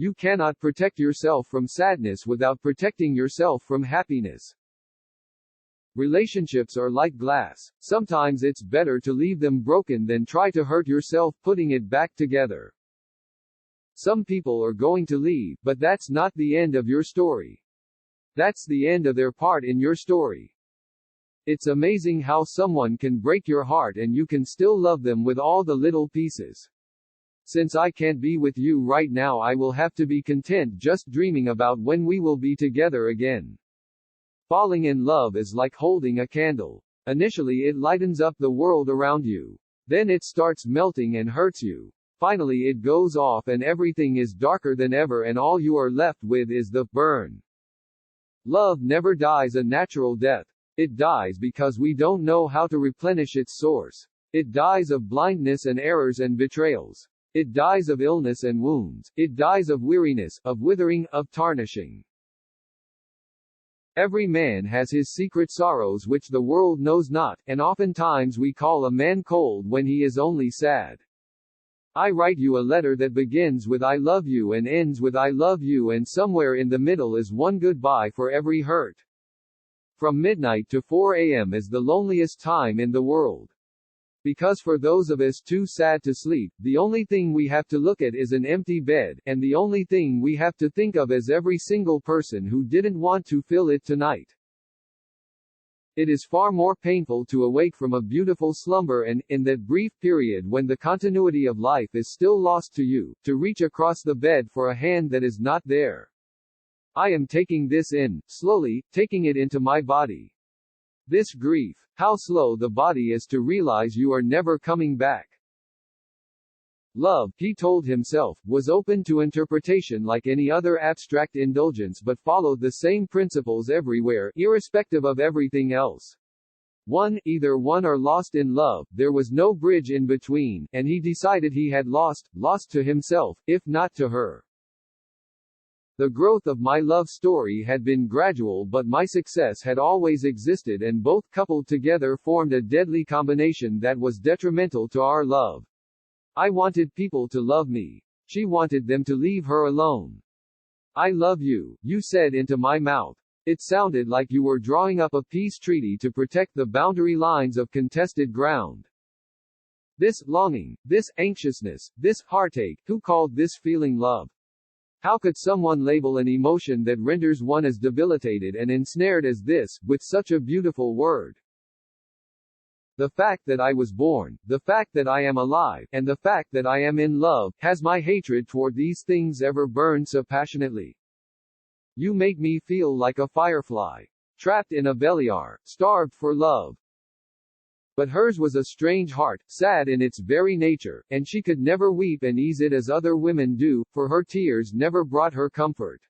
You cannot protect yourself from sadness without protecting yourself from happiness. Relationships are like glass. Sometimes it's better to leave them broken than try to hurt yourself putting it back together. Some people are going to leave, but that's not the end of your story. That's the end of their part in your story. It's amazing how someone can break your heart and you can still love them with all the little pieces. Since I can't be with you right now, I will have to be content just dreaming about when we will be together again. Falling in love is like holding a candle. Initially it lightens up the world around you. Then it starts melting and hurts you. Finally it goes off and everything is darker than ever and all you are left with is the burn. Love never dies a natural death. It dies because we don't know how to replenish its source. It dies of blindness and errors and betrayals. It dies of illness and wounds. It dies of weariness, of withering, of tarnishing. Every man has his secret sorrows which the world knows not, and oftentimes we call a man cold when he is only sad. I write you a letter that begins with I love you and ends with I love you, and somewhere in the middle is one goodbye for every hurt. From midnight to 4 a.m. is the loneliest time in the world. Because for those of us too sad to sleep, the only thing we have to look at is an empty bed, and the only thing we have to think of is every single person who didn't want to fill it tonight. It is far more painful to awake from a beautiful slumber and, in that brief period when the continuity of life is still lost to you, to reach across the bed for a hand that is not there. I am taking this in, slowly, taking it into my body. This grief, how slow the body is to realize you are never coming back. Love, he told himself, was open to interpretation like any other abstract indulgence but followed the same principles everywhere, irrespective of everything else. Either won or lost in love, there was no bridge in between, and he decided he had lost to himself, if not to her. The growth of my love story had been gradual, but my success had always existed, and both coupled together formed a deadly combination that was detrimental to our love. I wanted people to love me. She wanted them to leave her alone. I love you, you said into my mouth. It sounded like you were drawing up a peace treaty to protect the boundary lines of contested ground. This longing, this anxiousness, this heartache, who called this feeling love? How could someone label an emotion that renders one as debilitated and ensnared as this, with such a beautiful word? The fact that I was born, the fact that I am alive, and the fact that I am in love, has my hatred toward these things ever burned so passionately? You make me feel like a firefly, trapped in a belliar, starved for love. But hers was a strange heart, sad in its very nature, and she could never weep and ease it as other women do, for her tears never brought her comfort.